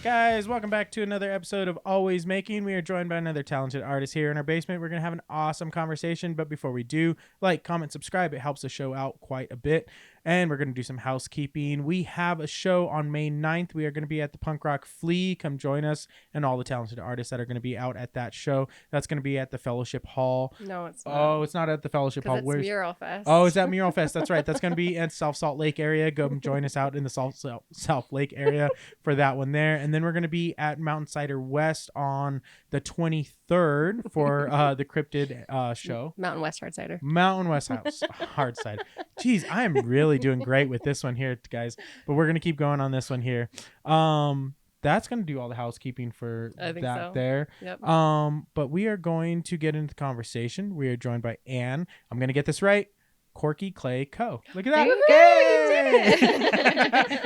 Guys, welcome back to another episode of Always Making. We are joined by another talented artist here in our basement. We're going to have an awesome conversation, but before we do, like, comment, subscribe. It helps the show out quite a bit. And we're going to do some housekeeping. We have a show on May 9th. We are going to be at the Punk Rock Flea. Come join us and all the talented artists that are going to be out at that show. That's going to be at the Fellowship Hall. No, it's not. Oh, it's not at the Fellowship Hall. It's Mural Fest. Oh, it's at Mural Fest. That's right. That's going to be at Salt Lake area. Go join us out in the South Lake area for that one there. And then we're going to be at Mountain Cider West on the 23rd for the Cryptid show. Mountain West Hard Cider. Mountain West House Hard Cider. Jeez, I am really doing great with this one here, guys. But we're going to keep going on this one here. That's going to do all the housekeeping for that there. Yep. But we are going to get into the conversation. We are joined by Anne. I'm going to get this right. Quirky Clay Co. Look at that. Yay!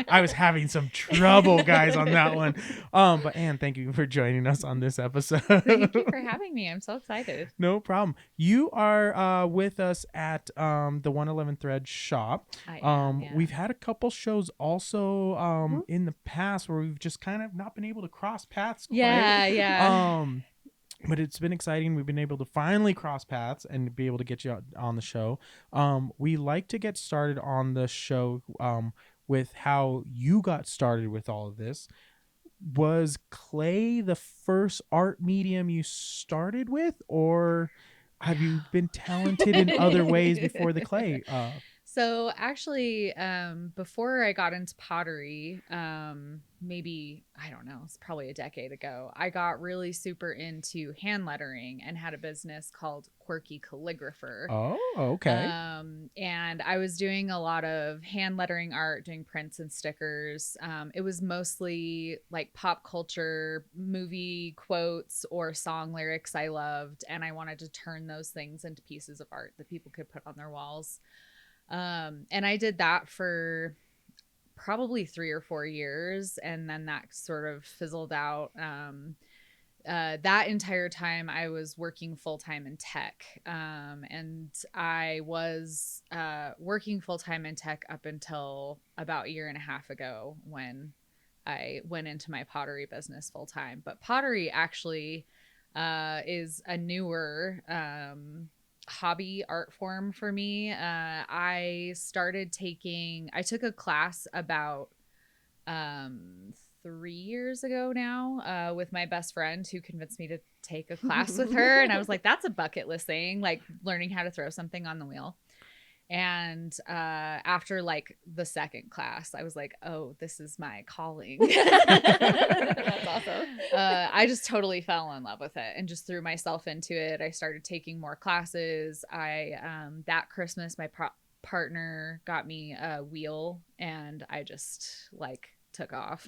I was having some trouble, guys, on that one. But Anne, thank you for joining us on this episode. Thank you for having me. I'm so excited. No problem. You are with us at the 111 Thread shop. I am, yeah. We've had a couple shows also in the past where we've just kind of not been able to cross paths quite. Yeah. But it's been exciting. We've been able to finally cross paths and be able to get you on the show. We like to get started on the show with how you got started with all of this. Was clay the first art medium you started with, or have you been talented in other ways before the clay? So actually, before I got into pottery, maybe, I don't know, it's probably a decade ago, I got really super into hand lettering and had a business called Quirky Calligrapher. Oh, okay. And I was doing a lot of hand lettering art, doing prints and stickers. It was mostly like pop culture, movie quotes or song lyrics I loved. And I wanted to turn those things into pieces of art that people could put on their walls. And I did that for probably 3 or 4 years. And then that sort of fizzled out. That entire time I was working full-time in tech. And I was, working full-time in tech up until about 1.5 years ago when I went into my pottery business full-time. But pottery actually, is a newer, hobby art form for me. I took a class about 3 years ago now with my best friend who convinced me to take a class with her. And I was like, that's a bucket list thing, like learning how to throw something on the wheel. And after like the second class, I was like, oh, this is my calling. That's awesome. I just totally fell in love with it and just threw myself into it. I started taking more classes. That Christmas, my partner got me a wheel and I just like took off.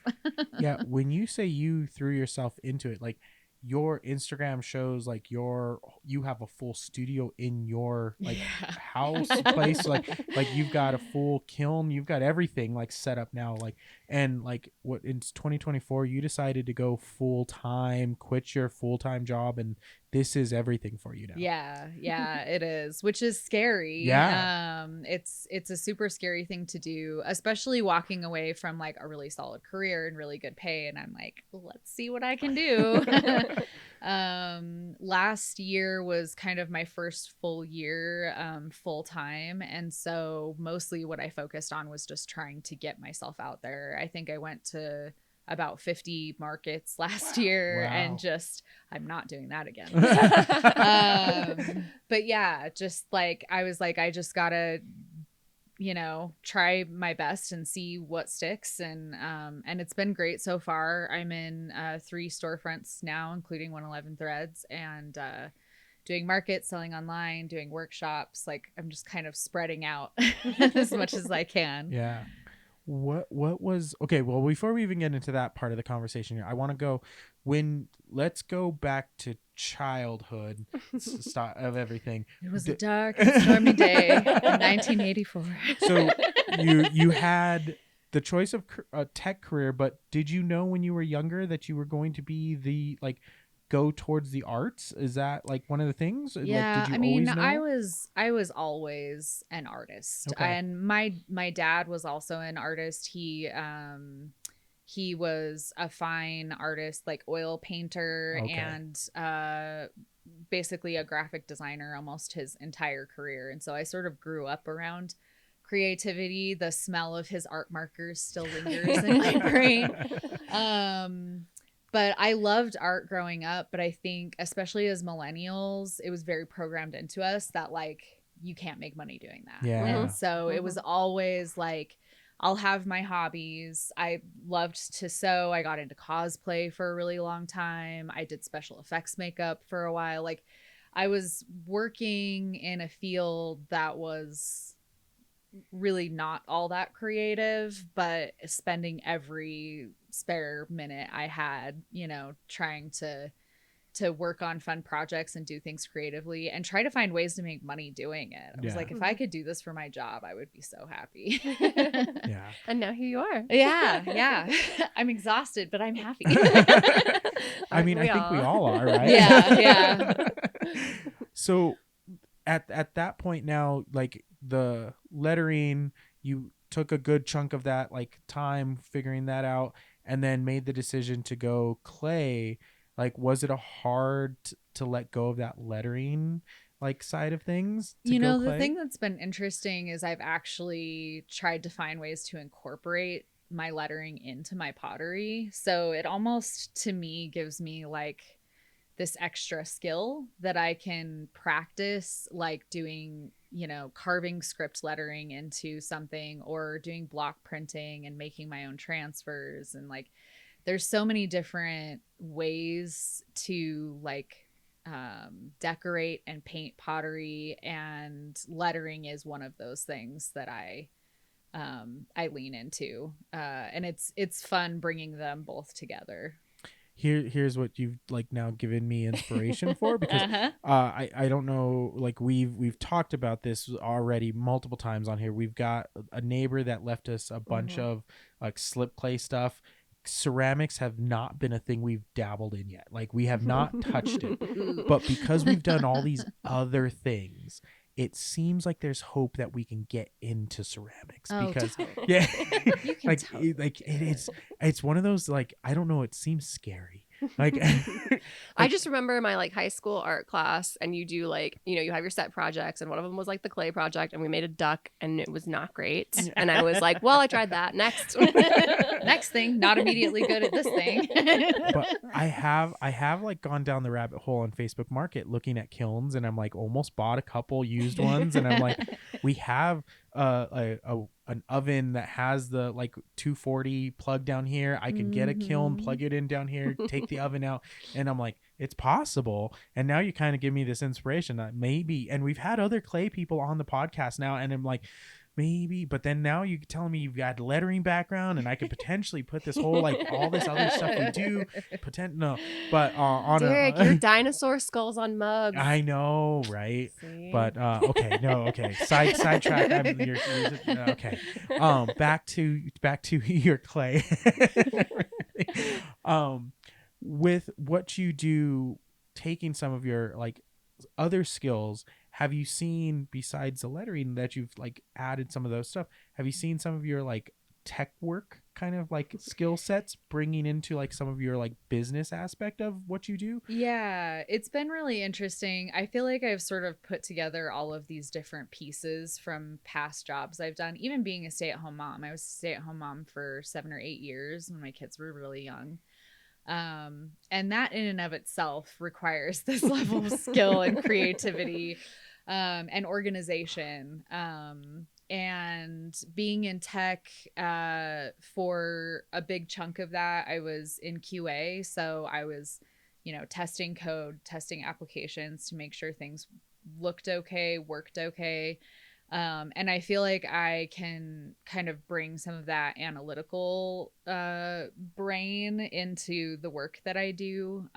Yeah. When you say you threw yourself into it, like, your Instagram shows like you have a full studio in your like house place, like you've got a full kiln, you've got everything like set up now, like, and like what in 2024 you decided to go full time, quit your full-time job, and this is everything for you now. Yeah, it is, which is scary. Yeah. It's a super scary thing to do, especially walking away from like a really solid career and really good pay. And I'm like, let's see what I can do. Last year was kind of my first full year, full time. And so mostly what I focused on was just trying to get myself out there. I think I went to about 50 markets last year. Wow. And just, I'm not doing that again. But yeah, just like, I was like, I just gotta, try my best and see what sticks. And it's been great so far. I'm in 3 storefronts now, including 111 Threads, and doing markets, selling online, doing workshops. Like, I'm just kind of spreading out as much as I can. Yeah. What was okay? Well, before we even get into that part of the conversation here, I want to let's go back to childhood of everything. It was a dark and stormy day in 1984. So you had the choice of a tech career, but did you know when you were younger that you were going to be go towards the arts? Is that like one of the things? Yeah, did you I mean, always know? I was always an artist. Okay. And my dad was also an artist. He he was a fine artist, like oil painter, Okay. and basically a graphic designer almost his entire career. And so I sort of grew up around creativity. The smell of his art markers still lingers in my brain. But I loved art growing up, but I think especially as millennials, it was very programmed into us that like you can't make money doing that. Yeah. And so it was always like I'll have my hobbies. I loved to sew. I got into cosplay for a really long time. I did special effects makeup for a while. Like I was working in a field that was really not all that creative, but spending every spare minute I had, you know, trying to work on fun projects and do things creatively and try to find ways to make money doing it. I was like, if I could do this for my job, I would be so happy. Yeah. And now here you are. Yeah. I'm exhausted, but I'm happy. I mean, I think we all are, right? Yeah. So at that point now, like the lettering, you took a good chunk of that like time figuring that out and then made the decision to go clay. Like, was it a hard to let go of that lettering like side of things? You know, the thing that's been interesting is I've actually tried to find ways to incorporate my lettering into my pottery. So it almost to me gives me like this extra skill that I can practice, like doing, you know, carving script lettering into something or doing block printing and making my own transfers. And like, there's so many different ways to like decorate and paint pottery, and lettering is one of those things that I lean into. And it's fun bringing them both together. Here's what you've like now given me inspiration for, because I don't know, like we've talked about this already multiple times on here. We've got a neighbor that left us a bunch of like slip clay stuff. Ceramics have not been a thing we've dabbled in yet. Like we have not touched it. But because we've done all these other things, it seems like there's hope that we can get into ceramics. Because yeah, like it's one of those, like, I don't know, it seems scary. Like I just remember my like high school art class, and you do like, you know, you have your set projects, and one of them was like the clay project, and we made a duck, and it was not great. And I was like, well, I tried that. Next. Next thing, not immediately good at this thing. But I have like gone down the rabbit hole on Facebook Market looking at kilns, and I'm like almost bought a couple used ones, and I'm like, we have an oven that has the like 240 plug down here. I can get a kiln, plug it in down here, take the oven out, and I'm like, it's possible. And now you kind of give me this inspiration that maybe, and we've had other clay people on the podcast now, and I'm like, maybe, but then now you're telling me you've got lettering background, and I could potentially put this whole like all this other stuff we do on Derek, your dinosaur skulls on mugs. I know, right? See? But okay, sidetrack. Okay, back to your clay. With what you do, taking some of your like other skills, have you seen, besides the lettering that you've like added some of those stuff, have you seen some of your like tech work kind of like skill sets bringing into like some of your like business aspect of what you do? Yeah, it's been really interesting. I feel like I've sort of put together all of these different pieces from past jobs I've done, even being a stay-at-home mom. I was a stay-at-home mom for 7 or 8 years when my kids were really young. And that in and of itself requires this level of skill and creativity, and organization. And being in tech, for a big chunk of that, I was in QA. So I was, you know, testing code, testing applications to make sure things looked okay, worked okay. And I feel like I can kind of bring some of that analytical brain into the work that I do.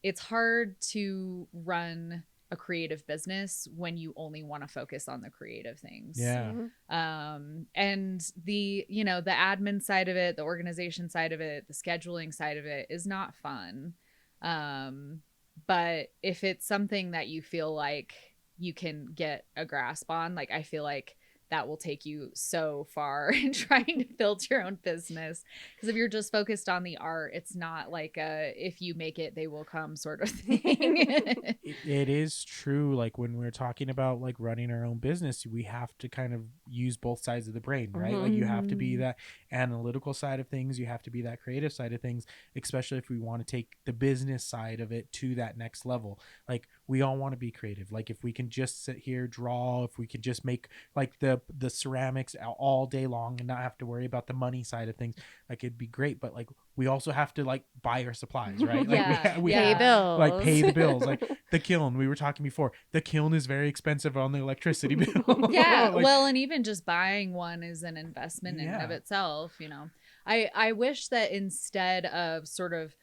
It's hard to run a creative business when you only want to focus on the creative things. Yeah. And the, you know, the admin side of it, the organization side of it, the scheduling side of it is not fun. But if it's something that you feel like you can get a grasp on, like I feel like that will take you so far in trying to build your own business. Because if you're just focused on the art, it's not like a if you make it, they will come sort of thing. It is true. Like when we're talking about like running our own business, we have to kind of use both sides of the brain, right? Like you have to be that analytical side of things. You have to be that creative side of things, especially if we want to take the business side of it to that next level. Like we all want to be creative. Like if we can just sit here, draw, if we could just make like the ceramics all day long and not have to worry about the money side of things, like it'd be great. But like we also have to like buy our supplies, right? Like we pay bills, like pay the bills. Like the kiln, we were talking before, the kiln is very expensive on the electricity bill. Yeah. Like, Well, and even just buying one is an investment in and of itself, you know. I wish that instead of sort of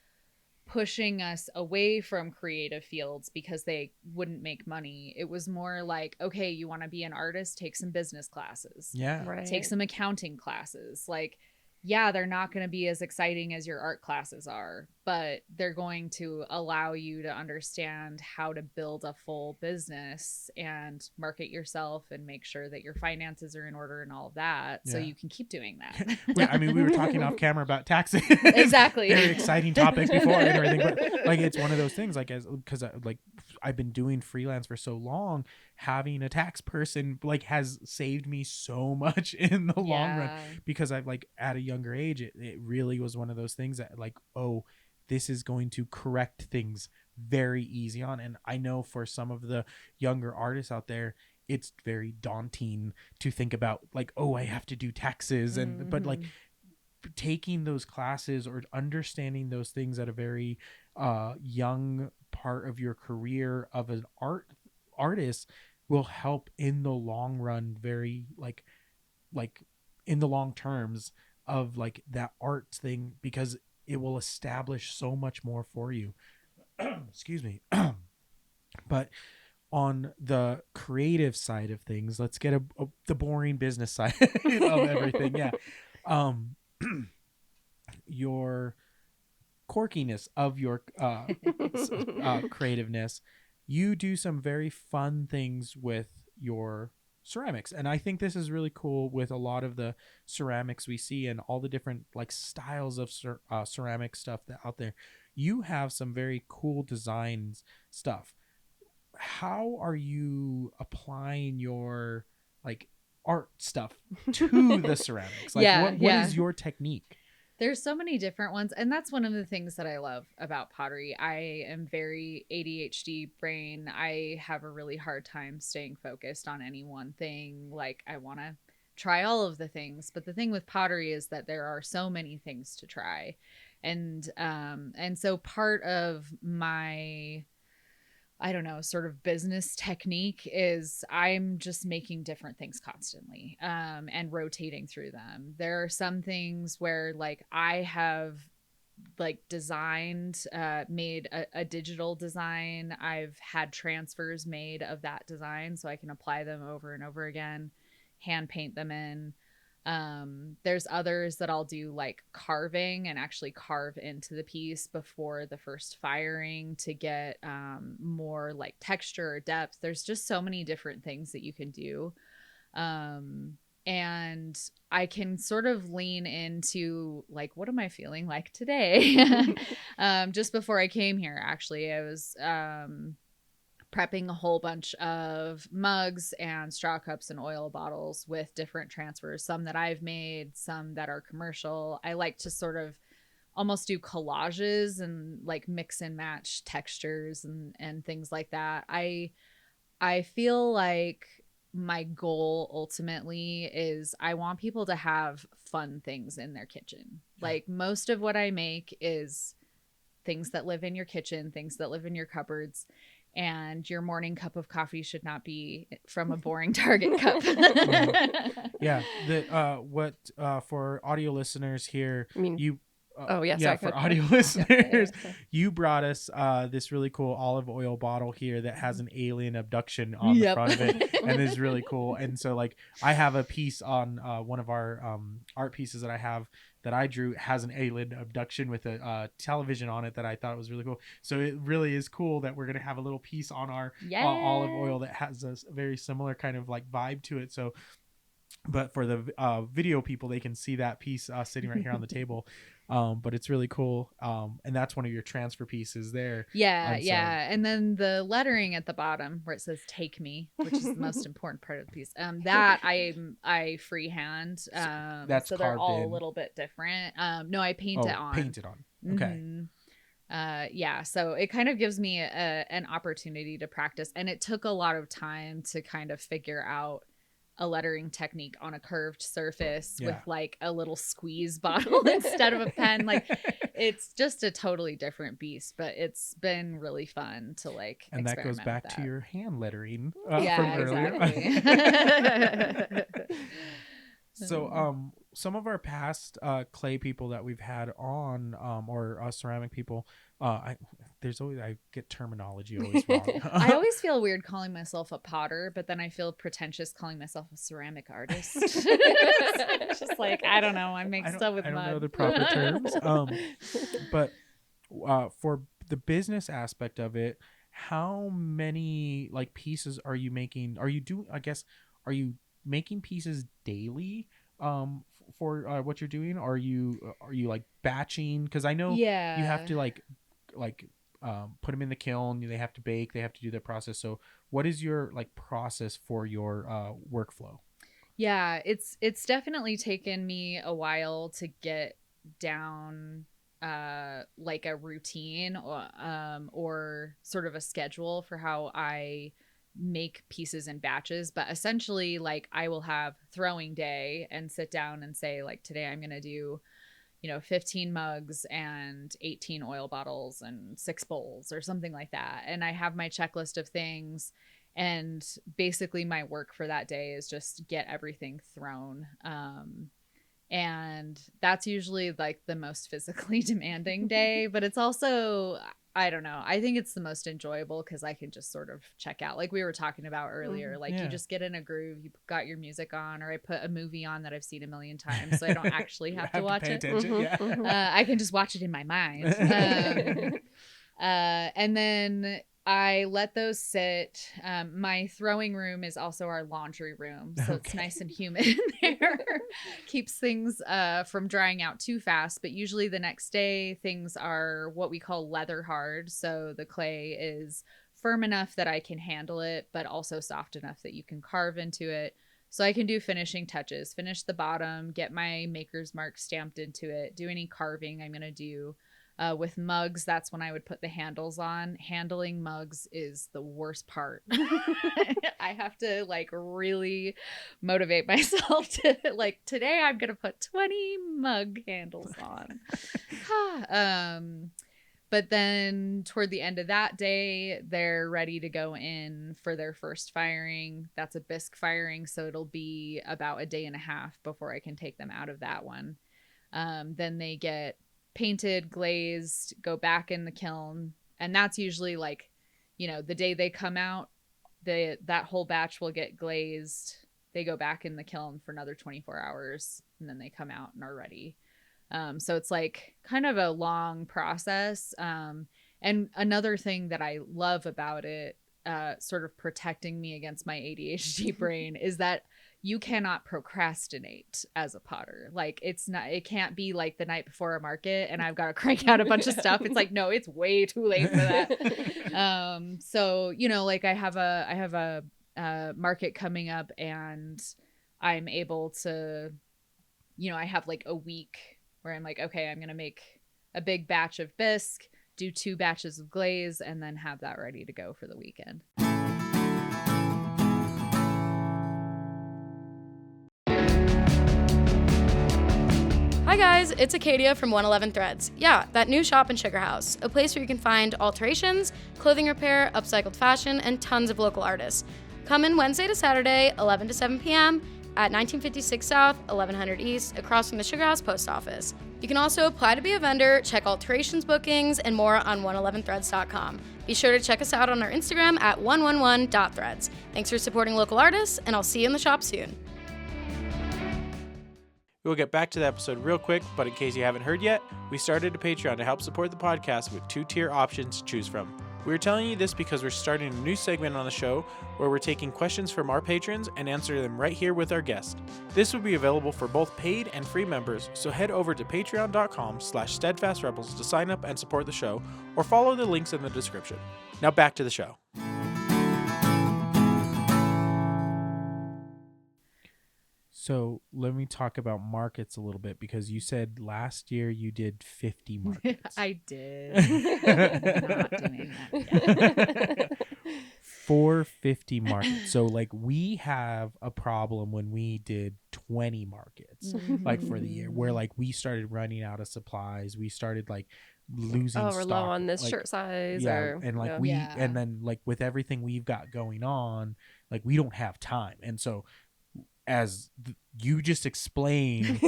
pushing us away from creative fields because they wouldn't make money, it was more like, okay, you want to be an artist, take some business classes. Yeah. right. Take some accounting classes. Like, yeah, they're not going to be as exciting as your art classes are, but they're going to allow you to understand how to build a full business and market yourself and make sure that your finances are in order and all of that. So you can keep doing that. Yeah, I mean, we were talking off camera about taxes. Exactly. Very exciting topic before and everything, but like it's one of those things. Like because like I've been doing freelance for so long, having a tax person like has saved me so much in the long run, because I've like at a younger age, it really was one of those things that like, oh, this is going to correct things very easy on. And I know for some of the younger artists out there, it's very daunting to think about like, oh, I have to do taxes. And but like taking those classes or understanding those things at a very young part of your career of an artist will help in the long run, very like in the long terms of like that art thing, because it will establish so much more for you. Excuse me. But on the creative side of things, let's get the boring business side of everything. Yeah. Your quirkiness of your creativeness, you do some very fun things with your ceramics, and I think this is really cool with a lot of the ceramics we see and all the different like styles of ceramic stuff that out there. You have some very cool designs stuff. How are you applying your like art stuff to the ceramics? Like what is your technique? There's so many different ones. And that's one of the things that I love about pottery. I am very ADHD brain. I have a really hard time staying focused on any one thing. Like I want to try all of the things. But the thing with pottery is that there are so many things to try. And so part of my, I don't know, sort of business technique is I'm just making different things constantly and rotating through them. There are some things where like I have like designed, made a digital design. I've had transfers made of that design so I can apply them over and over again, hand paint them in. There's others that I'll do like carving and actually carve into the piece before the first firing to get more like texture or depth. There's just so many different things that you can do. And I can sort of lean into like, what am I feeling like today? Just before I came here, actually, I was prepping a whole bunch of mugs and straw cups and oil bottles with different transfers, some that I've made, some that are commercial. I like to sort of almost do collages and like mix and match textures and things like that. I feel like my goal ultimately is I want people to have fun things in their kitchen. Like most of what I make is things that live in your kitchen, things that live in your cupboards. And your morning cup of coffee should not be from a boring Target cup. Yeah. For audio listeners here, I mean, for audio listeners, you brought us this really cool olive oil bottle here that has an alien abduction on the front of it, and is really cool. And so like I have a piece on one of our art pieces that I have that I drew has an alien abduction with a television on it that I thought was really cool. So it really is cool that we're gonna have a little piece on our olive oil that has a very similar kind of like vibe to it. So But for the video people, they can see that piece sitting right here on the table. But it's really cool. And that's one of your transfer pieces there. Yeah, And so- yeah. And then the lettering at the bottom where it says "Take Me," which is the most important part of the piece. That I freehand. That's so they're carved all in. a little bit different. No, I paint it on. Paint it on. Okay. Mhm. Yeah, so it kind of gives me an opportunity to practice, and it took a lot of time to kind of figure out a lettering technique on a curved surface with like a little squeeze bottle instead of a pen. Like, it's just a totally different beast, but it's been really fun to like And that goes back to your hand lettering from earlier. Exactly. So some of our past clay people that we've had on or ceramic people, I get terminology always wrong. I always feel weird calling myself a potter, but then I feel pretentious calling myself a ceramic artist. It's just like, I don't know, I make stuff with mud. I don't know the proper terms. But for the business aspect of it, how many like pieces are you making? Are you making pieces daily for what you're doing? Are you like batching? Because I know you have to like put them in the kiln, they have to bake, they have to do the process. So what is your like process for your workflow? Yeah, it's definitely taken me a while to get down like a routine or sort of a schedule for how I make pieces in batches. But essentially, like, I will have throwing day and sit down and say, like, today I'm gonna do 15 mugs and 18 oil bottles and 6 bowls or something like that, and I have my checklist of things, and basically my work for that day is just get everything thrown. And that's usually like the most physically demanding day, but it's also, I don't know, I think it's the most enjoyable because I can just sort of check out, like we were talking about earlier. Like, you just get in a groove, you got your music on, or I put a movie on that I've seen a million times, so I don't actually have to watch it. I can just watch it in my mind. And then I let those sit. My throwing room is also our laundry room, so it's nice and humid in there. Keeps things from drying out too fast, but usually the next day things are what we call leather hard. So the clay is firm enough that I can handle it, but also soft enough that you can carve into it. So I can do finishing touches, finish the bottom, get my maker's mark stamped into it, do any carving I'm going to do. With mugs, that's when I would put the handles on. Handling mugs is the worst part. I have to like really motivate myself to like, today I'm going to put 20 mug handles on. But then toward the end of that day, they're ready to go in for their first firing. That's a bisque firing, so it'll be about a day and a half before I can take them out of that one. Then they get painted, glazed, go back in the kiln, and that's usually like, the day they come out, that whole batch will get glazed. They go back in the kiln for another 24 hours, and then they come out and are ready. So it's like kind of a long process. And another thing that I love about it, sort of protecting me against my ADHD brain, is that you cannot procrastinate as a potter. Like, it can't be like the night before a market and I've got to crank out a bunch of stuff. It's like, no, it's way too late for that. So, like I have a market coming up, and I'm able to, I have like a week where I'm like, okay, I'm going to make a big batch of bisque, do 2 batches of glaze, and then have that ready to go for the weekend. Hi guys, it's Acadia from 111 Threads. Yeah, that new shop in Sugar House, a place where you can find alterations, clothing repair, upcycled fashion, and tons of local artists. Come in Wednesday to Saturday, 11 to 7 p.m. at 1956 South, 1100 East, across from the Sugar House Post Office. You can also apply to be a vendor, check alterations bookings, and more on 111threads.com. Be sure to check us out on our Instagram at 111.threads. Thanks for supporting local artists, and I'll see you in the shop soon. We'll get back to the episode real quick, but in case you haven't heard yet, we started a Patreon to help support the podcast with 2-tier options to choose from. We're telling you this because we're starting a new segment on the show where we're taking questions from our patrons and answering them right here with our guest. This will be available for both paid and free members, so head over to patreon.com/steadfastrebels to sign up and support the show, or follow the links in the description. Now back to the show. So let me talk about markets a little bit, because you said last year you did 50 markets. I did. Not doing that yet. 450 markets. So like we have a problem when we did 20 markets like for the year, where like we started running out of supplies. We started like losing we're stock, low on this like, shirt size. and like and then like with everything we've got going on, like we don't have time. And so as you just explained,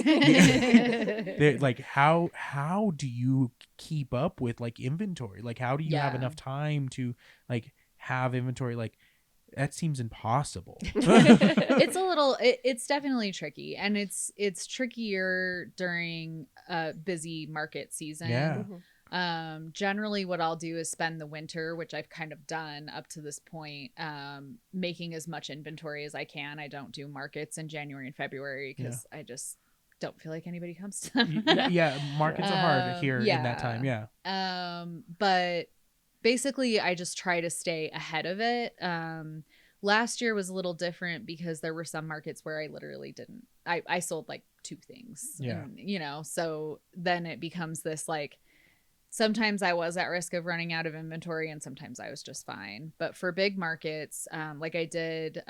like how do you keep up with like inventory? Like how do you have enough time to like have inventory? Like that seems impossible. It's definitely tricky, and it's trickier during a busy market season. Yeah. Generally what I'll do is spend the winter, which I've kind of done up to this point, making as much inventory as I can. I don't do markets in January and February because I just don't feel like anybody comes to them. Markets are hard here in that time. But basically I just try to stay ahead of it. Last year was a little different because there were some markets where I literally didn't. I sold like 2 things. Yeah. And, so then it becomes this like, sometimes I was at risk of running out of inventory and sometimes I was just fine. But for big markets, like I did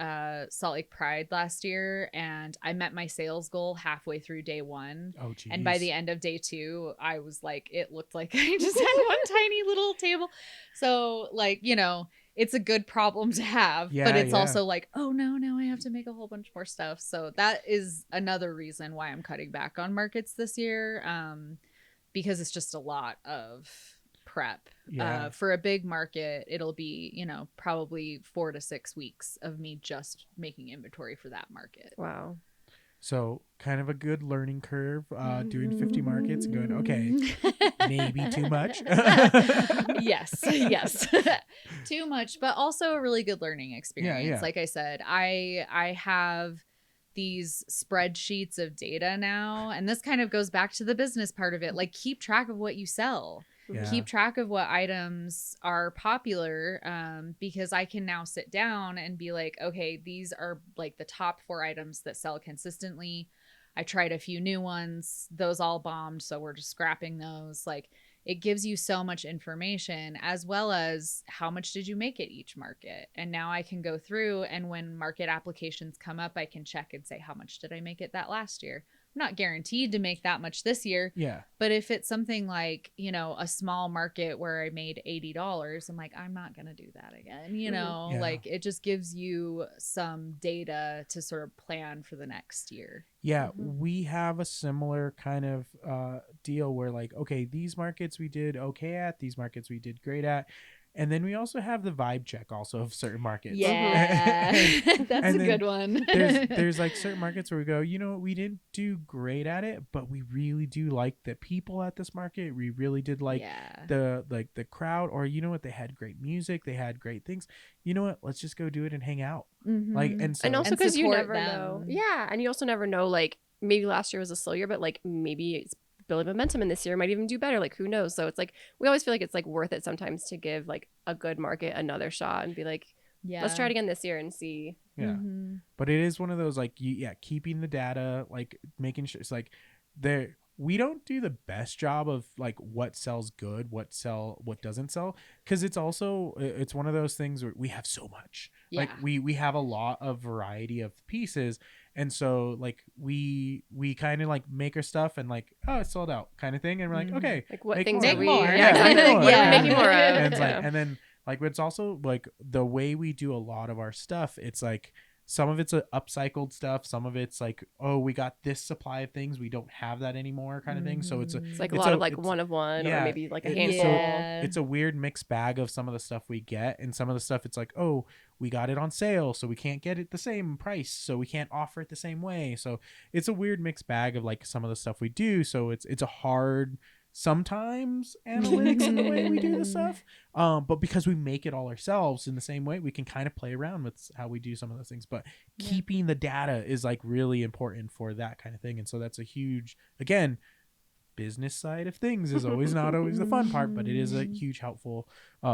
Salt Lake Pride last year, and I met my sales goal halfway through day 1. Oh, geez. And by the end of day 2, I was like, it looked like I just had one tiny little table. So like, it's a good problem to have, but it's also like, oh no, now I have to make a whole bunch more stuff. So that is another reason why I'm cutting back on markets this year. Because it's just a lot of prep. For a big market, it'll be, probably 4 to 6 weeks of me just making inventory for that market. Wow. So kind of a good learning curve, doing 50 markets and going, okay, maybe too much. Yes. Too much, but also a really good learning experience. Yeah. Like I said, I have these spreadsheets of data now, and this kind of goes back to the business part of it. Like, keep track of what you sell. Keep track of what items are popular, because I can now sit down and be like, okay, these are like the top 4 items that sell consistently. I tried a few new ones, those all bombed, so we're just scrapping those. Like, it gives you so much information, as well as how much did you make at each market. And now I can go through, and when market applications come up, I can check and say, how much did I make it that last year? I'm not guaranteed to make that much this year. Yeah. But if it's something like, a small market where I made $80, I'm like, I'm not going to do that again. Like, it just gives you some data to sort of plan for the next year. Yeah, we have a similar kind of deal where like, okay, these markets we did okay at, these markets we did great at. And then we also have the vibe check also of certain markets. Yeah, that's a good one. there's like certain markets where we go, we didn't do great at it, but we really do like the people at this market. We really did like the crowd, or what, they had great music, they had great things. You know what? Let's just go do it and hang out. Like, and also because you never them. know. Yeah, and you also never know. Like, maybe last year was a slow year, but like maybe it's building momentum, and this year might even do better. Like, who knows? So it's like, we always feel like it's like worth it sometimes to give like a good market another shot and be like, let's try it again this year and see. But it is one of those like, keeping the data, like making sure it's like we don't do the best job of like what sells good, what doesn't sell, because it's one of those things where we have so much. Like we have a lot of variety of pieces. And so like we kind of like make our stuff and like, oh, it's sold out kind of thing. And we're like, okay, like what make things more. are we? More. Yeah, exactly. Like, what are we making more of? And it's like, and then like, it's also like the way we do a lot of our stuff. It's like, some of it's upcycled stuff. Some of it's like, oh, we got this supply of things, we don't have that anymore kind of thing. So it's like a lot of like one of one, or maybe like a handful. So it's a weird mixed bag of some of the stuff we get, and some of the stuff it's like, oh, we got it on sale, so we can't get it the same price, so we can't offer it the same way. So it's a weird mixed bag of like some of the stuff we do. So it's a hard sometimes analytics in the way we do this stuff. But because we make it all ourselves in the same way, we can kind of play around with how we do some of those things. But keeping the data is like really important for that kind of thing. And so that's a huge, again, business side of things is always not always the fun part, but it is a huge helpful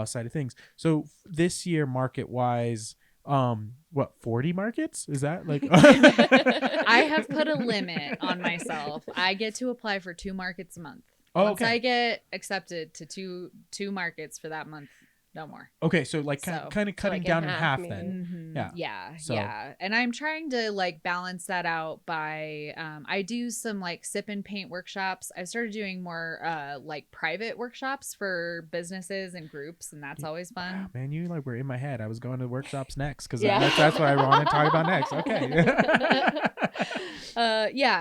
side of things. So this year, market wise, 40 markets? Is that like I have put a limit on myself. I get to apply for 2 markets a month. Once I get accepted to two markets for that month, no more. Okay, so like kind of cutting down in half maybe. then. Yeah. And I'm trying to like balance that out by I do some like sip and paint workshops. I started doing more like private workshops for businesses and groups, and that's always fun. Wow, man, you like were in my head. I was going to workshops next because that's what I want to talk about next. Okay.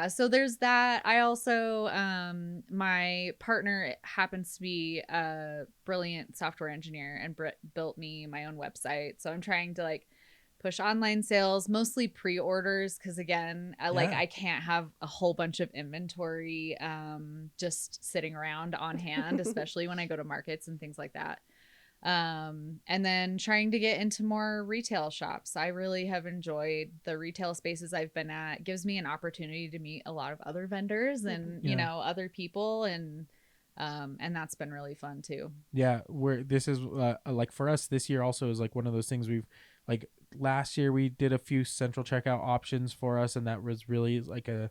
So there's that. I also my partner happens to be a brilliant software engineer and built me my own website, so I'm trying to like push online sales, mostly pre-orders, because again, I can't have a whole bunch of inventory just sitting around on hand, especially when I go to markets and things like that. And then trying to get into more retail shops. I really have enjoyed the retail spaces I've been at. It gives me an opportunity to meet a lot of other vendors and you know, other people, and that's been really fun too. Yeah, this is like for us this year also is like one of those things we've like last year we did a few central checkout options for us, and that was really like a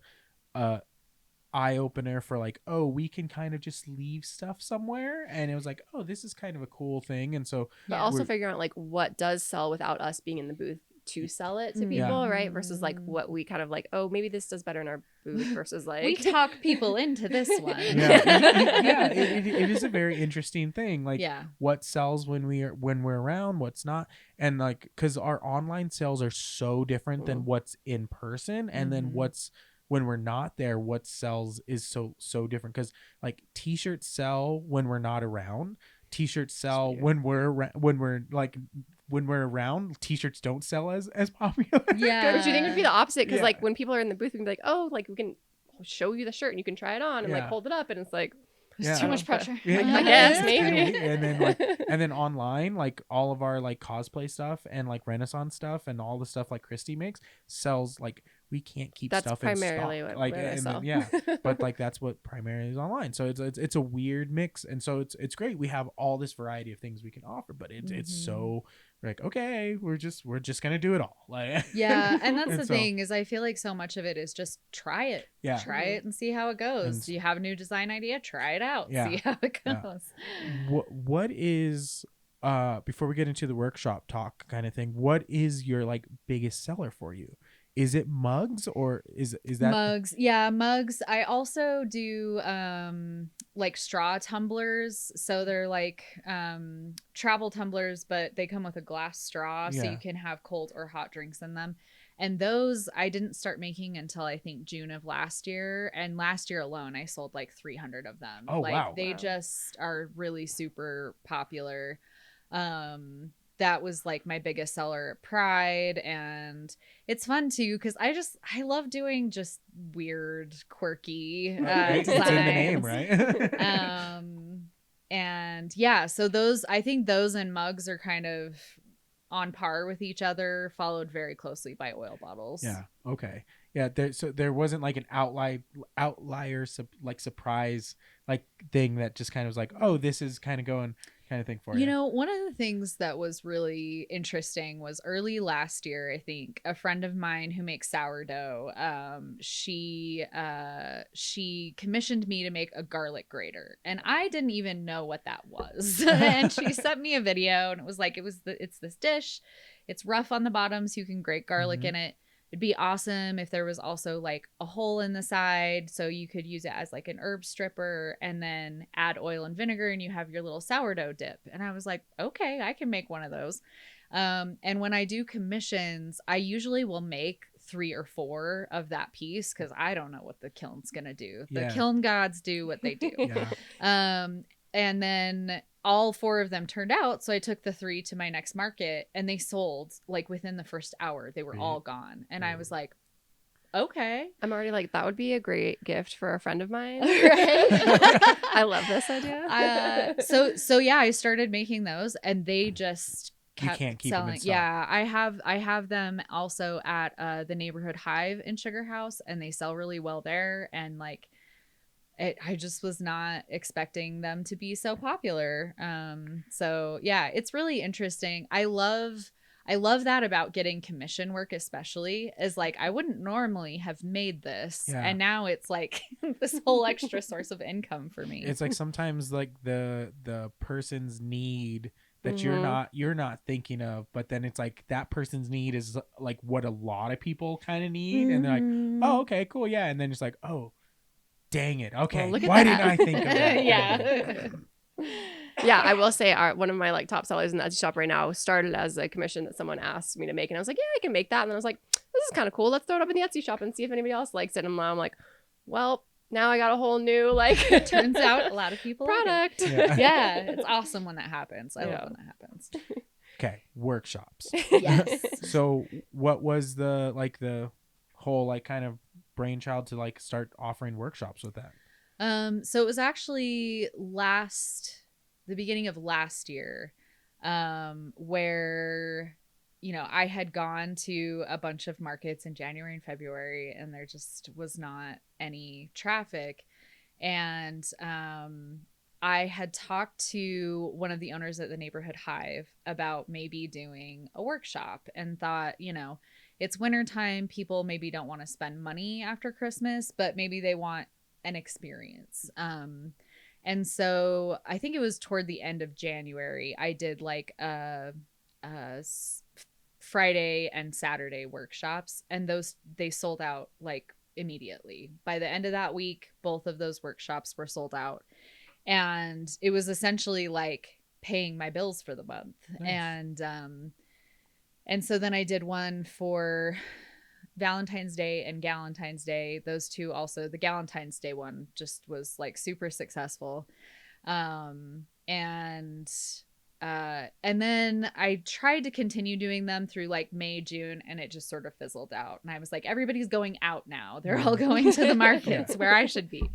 eye opener for like, oh, we can kind of just leave stuff somewhere, and it was like, oh, this is kind of a cool thing. And so but also figuring out like what does sell without us being in the booth to sell it to people, right? Versus like what we kind of like, oh, maybe this does better in our booth versus like we talk people into this one. It is a very interesting thing, like what sells when we're around, what's not. And like because our online sales are so different than what's in person, and then what's when we're not there, what sells is so different, because like t-shirts sell when we're not around, t-shirts sell when we're around, t-shirts don't sell as popular. Which you think would be the opposite, because like when people are in the booth we can be like, oh, like we can show you the shirt and you can try it on and like hold it up, and it's like there's too much pressure. I guess maybe. And then online, like all of our like cosplay stuff and like Renaissance stuff and all the stuff like Christy makes sells, like we can't keep that's stuff primarily in stock. what Like I sell. but like that's what primarily is online. So it's a weird mix, and so it's great. We have all this variety of things we can offer, but it's so like, okay, we're just gonna do it all. Like and that's the thing is I feel like so much of it is just try it. Try it and see how it goes. Do you have a new design idea? Try it out. See how it goes. What is before we get into the workshop talk kind of thing, what is your like biggest seller for you? Is it mugs, or is that mugs? Yeah, mugs. I also do like straw tumblers. So they're like travel tumblers, but they come with a glass straw, so you can have cold or hot drinks in them. And those I didn't start making until I think June of last year. And last year alone, I sold like 300 of them. Oh, like, wow. They just are really super popular. That was like my biggest seller at Pride, and it's fun too because I love doing just weird, quirky designs. It's in the name, right? And so I think those and mugs are kind of on par with each other, followed very closely by oil bottles. Yeah. Okay. Yeah. There wasn't like an outlier like surprise like thing that just kind of was like, oh, this is kind of going kind of thing for you. You know, one of the things that was really interesting was early last year, I think, a friend of mine who makes sourdough, she commissioned me to make a garlic grater, and I didn't even know what that was. And she sent me a video, and it was like, it's this dish. It's rough on the bottom, so you can grate garlic in it. It'd be awesome if there was also like a hole in the side so you could use it as like an herb stripper, and then add oil and vinegar and you have your little sourdough dip. And I was like, okay, I can make one of those. And when I do commissions, I usually will make 3 or 4 of that piece because I don't know what the kiln's going to do. The kiln gods do what they do. And then all 4 of them turned out. So I took the 3 to my next market, and they sold like within the first hour. They were all gone. And I was like, okay. I'm already like, that would be a great gift for a friend of mine. Right? I love this idea. So yeah, I started making those, and they just You kept can't keep them selling. in stock. Yeah, I have them also at the neighborhood hive in Sugar House, and they sell really well there. And like, I just was not expecting them to be so popular. So yeah, it's really interesting. I love that about getting commission work, especially, is like, I wouldn't normally have made this. Yeah. And now it's like this whole extra source of income for me. It's like sometimes like the person's need that Mhm. you're not thinking of, but then it's like that person's need is like what a lot of people kind of need, and they're like, oh, okay, cool, yeah, and then it's like, oh, dang it, okay, look at why that. didn't I think of that? Yeah. Yeah, I will say one of my like top sellers in the Etsy shop right now started as a commission that someone asked me to make, and I was like, yeah, I can make that. And then I was like, this is kind of cool. Let's throw it up in the Etsy shop and see if anybody else likes it. And I'm like, well, now I got a whole new like Turns out a lot of people like product. it. Yeah. Yeah, it's awesome when that happens. I Yeah. love when that happens. Okay, workshops. Yes. So what was the whole like kind of brainchild to like start offering workshops with that? So it was actually the beginning of last year, where, I had gone to a bunch of markets in January and February, and there just was not any traffic. And I had talked to one of the owners at the neighborhood hive about maybe doing a workshop, and thought, it's wintertime. People maybe don't want to spend money after Christmas, but maybe they want an experience. And so I think it was toward the end of January, I did like Friday and Saturday workshops, and they sold out like immediately. By the end of that week, both of those workshops were sold out, and it was essentially like paying my bills for the month. Nice. And so then I did one for Valentine's Day and Galentine's Day. Those two also. The Galentine's Day one just was like super successful. And then I tried to continue doing them through like May, June, and it just sort of fizzled out. And I was like, everybody's going out now. They're all going to the markets where I should be.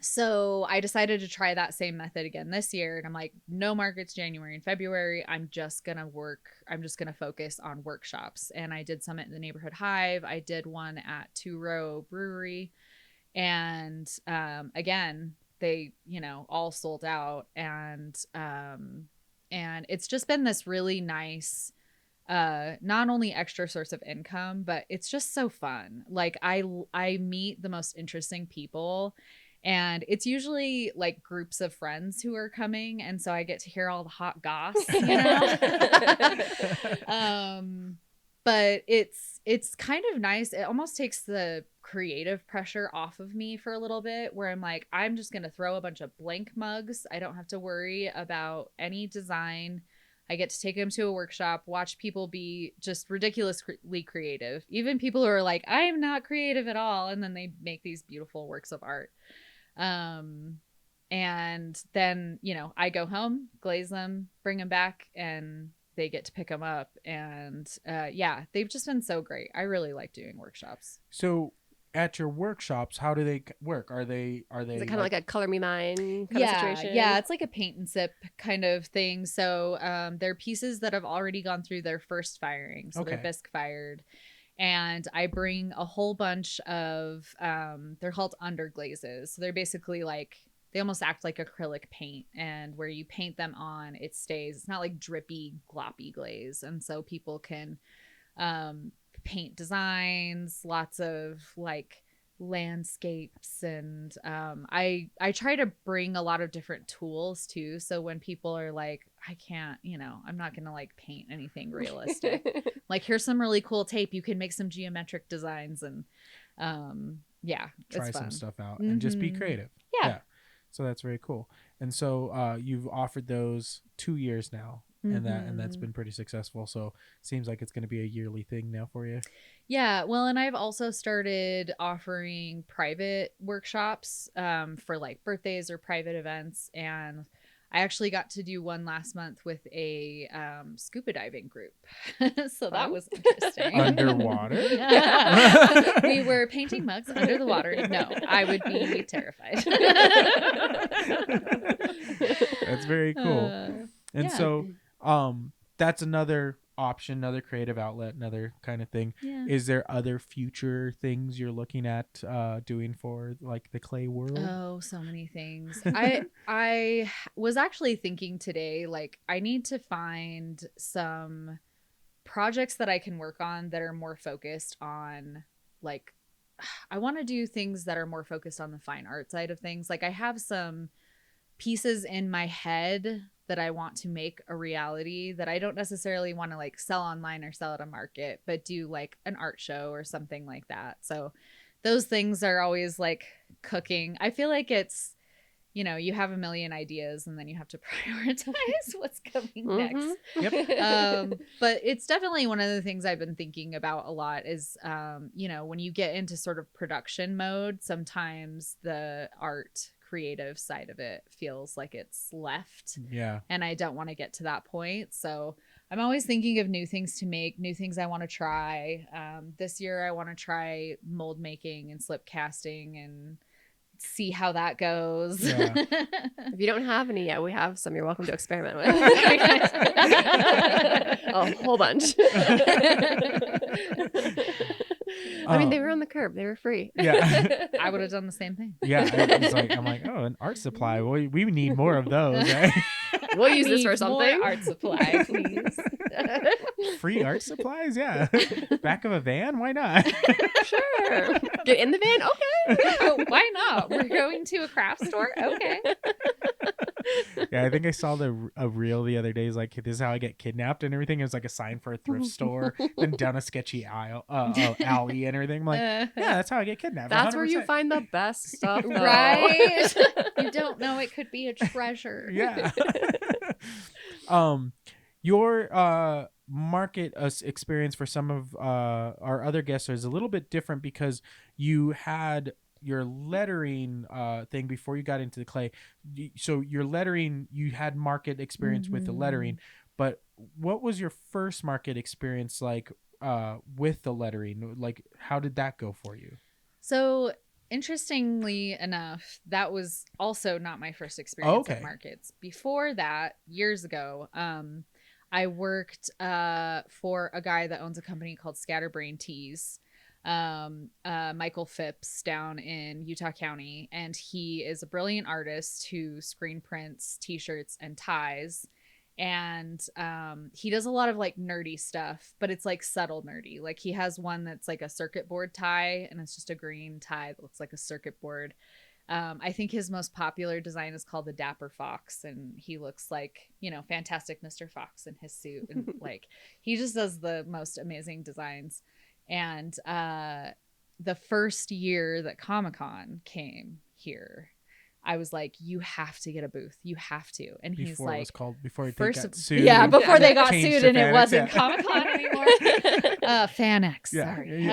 So I decided to try that same method again this year. And I'm like, no markets January and February. I'm just going to focus on workshops. And I did some at the neighborhood hive. I did one at Two Row Brewery. And again, they, all sold out. And it's just been this really nice, not only extra source of income, but it's just so fun. Like I meet the most interesting people. And it's usually like groups of friends who are coming. And so I get to hear all the hot goss, but it's kind of nice. It almost takes the creative pressure off of me for a little bit, where I'm like, I'm just going to throw a bunch of blank mugs. I don't have to worry about any design. I get to take them to a workshop, watch people be just ridiculously creative. Even people who are like, I'm not creative at all. And then they make these beautiful works of art. And then, I go home, glaze them, bring them back, and they get to pick them up. And they've just been so great. I really like doing workshops. So at your workshops, how do they work? Are they Is it kind of like a color me mine kind of situation? Yeah, it's like a paint and sip kind of thing. So they're pieces that have already gone through their first firing. So they're bisque fired. And I bring a whole bunch of, they're called underglazes. So they're basically like, they almost act like acrylic paint. And where you paint them on, it stays. It's not like drippy, gloppy glaze. And so people can paint designs, lots of like landscapes. And I try to bring a lot of different tools too. So when people are like, I can't, I'm not going to like paint anything realistic. Like, here's some really cool tape. You can make some geometric designs and try it's some fun. stuff out and just be creative. Yeah. So that's very cool. And so you've offered those 2 years now, and that's been pretty successful. So seems like it's going to be a yearly thing now for you. Yeah. Well, and I've also started offering private workshops for like birthdays or private events. And I actually got to do one last month with a scuba diving group. So that was interesting. Underwater? We were painting mugs under the water. No, I would be terrified. That's very cool. And yeah. so that's another option, another creative outlet, another kind of thing. Yeah. Is there other future things you're looking at doing for like the clay world? Oh, so many things. I was actually thinking today, like, I need to find some projects that I can work on that are more focused on, like, I want to do things that are more focused on the fine art side of things. Like, I have some pieces in my head that I want to make a reality that I don't necessarily want to like sell online or sell at a market, but do like an art show or something like that. So those things are always like cooking. I feel like it's, you know, you have a million ideas and then you have to prioritize what's coming next. Yep. But it's definitely one of the things I've been thinking about a lot is, you know, when you get into sort of production mode, sometimes the art creative side of it feels like it's left. Yeah. And I don't want to get to that point. So I'm always thinking of new things to make, new things I want to try. This year I want to try mold making and slip casting and see how that goes. Yeah. If you don't have any yet, we have some you're welcome to experiment with. A whole bunch. I mean, they were on the curb. They were free. Yeah. I would have done the same thing. Yeah. I'm like, oh, an art supply. We need more of those. Right? We'll use this for More something. art supply, please. Free art supplies? Yeah. Back of a van? Why not? Sure. Get in the van? Okay. Why not? We're going to a craft store? Okay. Yeah, I think I saw a reel the other day. It's like, this is how I get kidnapped and everything. It was like a sign for a thrift store, then down a sketchy alley and everything. I'm like, yeah, that's how I get kidnapped. That's 100%. where you find the best stuff, though. Right? You don't know it could be a treasure. Yeah. Your market experience for some of our other guests is a little bit different because you had your lettering thing before you got into the clay. So your lettering, you had market experience with the lettering, but what was your first market experience like with the lettering? Like, how did that go for you? So interestingly enough, that was also not my first experience at markets. Before that, years ago, I worked for a guy that owns a company called Scatterbrain Tees, Michael Phipps down in Utah County. And he is a brilliant artist who screen prints t-shirts and ties. And he does a lot of like nerdy stuff, but it's like subtle nerdy. Like he has one that's like a circuit board tie, and it's just a green tie that looks like a circuit board. I think his most popular design is called the Dapper Fox, and he looks like, you know, Fantastic Mr. Fox in his suit, and like he just does the most amazing designs. And the first year that Comic-Con came here, I was like, you have to get a booth. You have to. And he's Before like, it was called, before they first, got sued. yeah, before they got Changed sued to and it Fan X, wasn't yeah. Comic-Con anymore. Fan-X, sorry.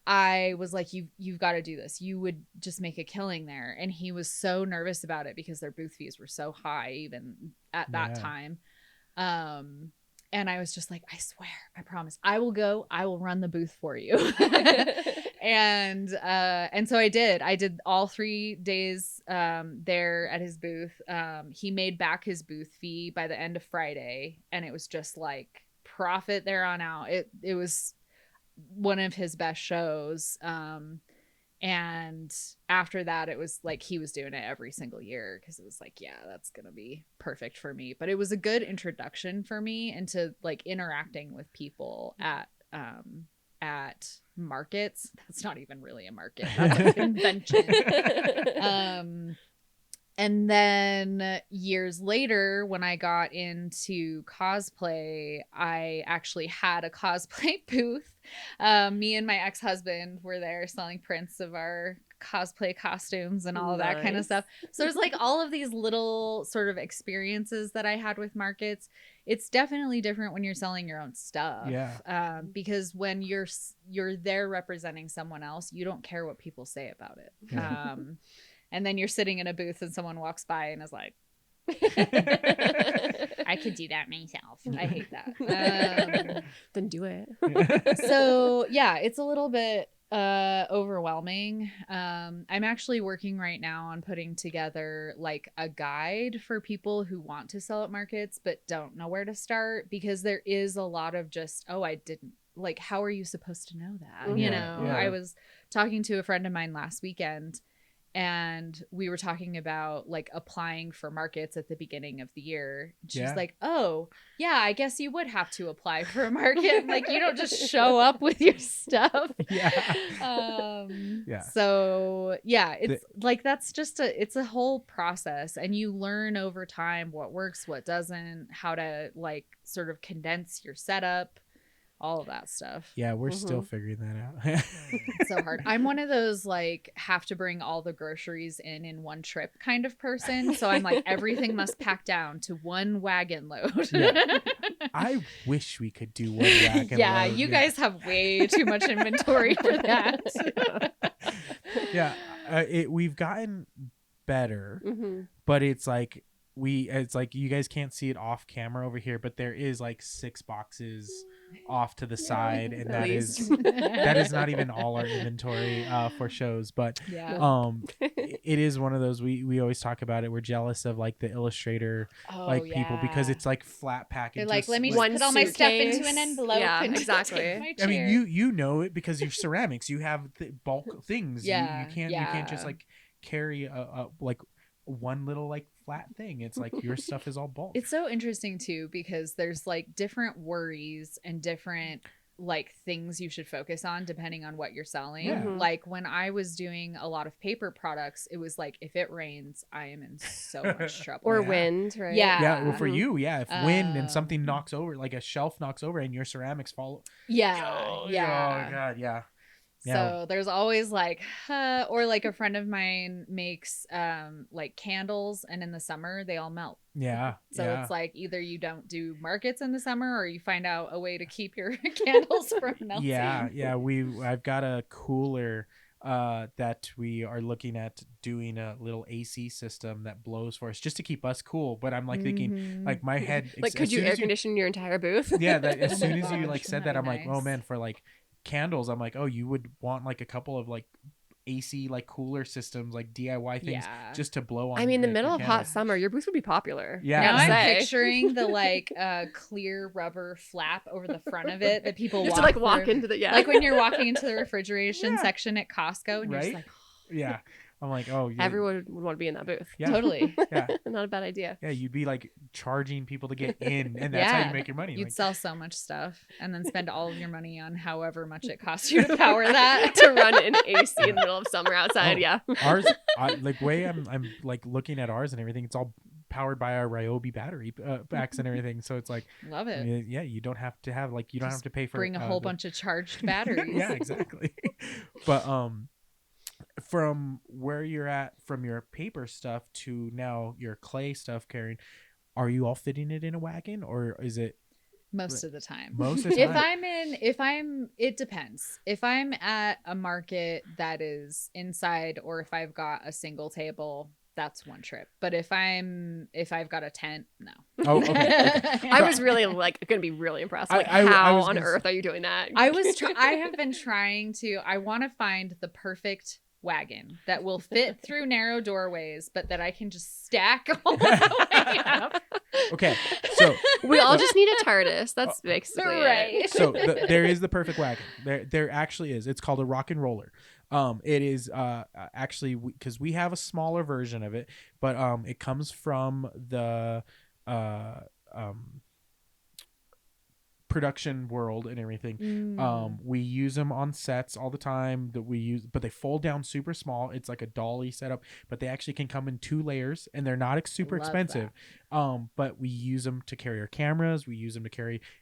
I was like, you've got to do this. You would just make a killing there. And he was so nervous about it because their booth fees were so high even at that time. And I was just like, I swear, I promise, I will go. I will run the booth for you. And so I did. I did all 3 days there at his booth. He made back his booth fee by the end of Friday, and it was just like profit there on out. It was one of his best shows. And after that, it was like he was doing it every single year because it was like, yeah, that's going to be perfect for me. But it was a good introduction for me into like interacting with people at markets. That's not even really a market. That's a convention. And then years later, when I got into cosplay, I actually had a cosplay booth. Me and my ex-husband were there selling prints of our cosplay costumes and all of that kind of stuff. So there's like all of these little sort of experiences that I had with markets. It's definitely different when you're selling your own stuff. Yeah. Because when you're there representing someone else, you don't care what people say about it. Yeah. And then you're sitting in a booth and someone walks by and is like, I could do that myself. I hate that. Then do it. So yeah, it's a little bit overwhelming. I'm actually working right now on putting together like a guide for people who want to sell at markets but don't know where to start, because there is a lot of just, oh, I didn't, like, how are you supposed to know that? You know, I was talking to a friend of mine last weekend, and we were talking about like applying for markets at the beginning of the year. She's like, oh yeah, I guess you would have to apply for a market. Like, you don't just show up with your stuff. So yeah, it's like, that's just it's a whole process, and you learn over time what works, what doesn't, how to like sort of condense your setup, all of that stuff. Yeah, we're still figuring that out. It's so hard. I'm one of those like have to bring all the groceries in one trip kind of person. So I'm like, everything must pack down to one wagon load. I wish we could do one wagon load. You guys have way too much inventory for that. We've gotten better, but it's like you guys can't see it off camera over here, but there is like 6 boxes off to the side, and that is not even all our inventory for shows, but it is one of those, we always talk about it, we're jealous of like the illustrator people, because it's like flat pack. They're like, let me just put all my stuff into an envelope. Yeah, and exactly. take my chair. I mean, you know it because you're ceramics, you have bulk things. You can't just like carry a like one little like flat thing. It's like your stuff is all bulk. It's so interesting too, because there's like different worries and different like things you should focus on depending on what you're selling. Like when I was doing a lot of paper products, it was like, if it rains, I am in so much trouble. Or wind, right? Well, for you, if wind and something knocks over, like a shelf knocks over and your ceramics fall. Oh God, So there's always like, or like a friend of mine makes like candles, and in the summer they all melt. So it's like, either you don't do markets in the summer, or you find out a way to keep your candles from melting. I've got a cooler that we are looking at doing a little AC system that blows for us just to keep us cool. But I'm like thinking, like, my head, like, could you air condition your entire booth? As soon as you like said that, I'm like, oh man, for like candles, I'm like, oh, you would want like a couple of like AC like cooler systems, like DIY things, just to blow on. I mean, the middle of hot summer, your booth would be popular. Now I'm picturing the like clear rubber flap over the front of it that people just walk into the like when you're walking into the refrigeration section at Costco, and you're just like, I'm like, oh, everyone would want to be in that booth. Totally. Not a bad idea. You'd be like charging people to get in, and that's how you make your money. You'd sell so much stuff and then spend all of your money on however much it costs you to power that to run an AC in the middle of summer outside. Ours, like, way I'm like looking at ours and everything, it's all powered by our Ryobi battery packs and everything. So it's like, love it. I mean, you don't have to have like, you don't have to pay for bring a whole bunch of charged batteries. Exactly. But from where you're at, from your paper stuff to now your clay stuff, Karen, are you all fitting it in a wagon, or is it most of the time? It depends. If I'm at a market that is inside, or if I've got a single table, that's one trip. But if I've got a tent, no. Oh, okay. I was really gonna be really impressed. Like, how on earth are you doing that? I have been trying to. I want to find the perfect wagon that will fit through narrow doorways, but that I can just stack all the way up. Okay, so we all just need a TARDIS. That's basically right. So there is the perfect wagon. There actually is. It's called a rock and roller. It is actually, because we have a smaller version of it, but it comes from the production world and everything. We use them on sets all the time, but they fold down super small. It's like a dolly setup, but they actually can come in 2 layers, and they're not super expensive. But we use them to carry our cameras,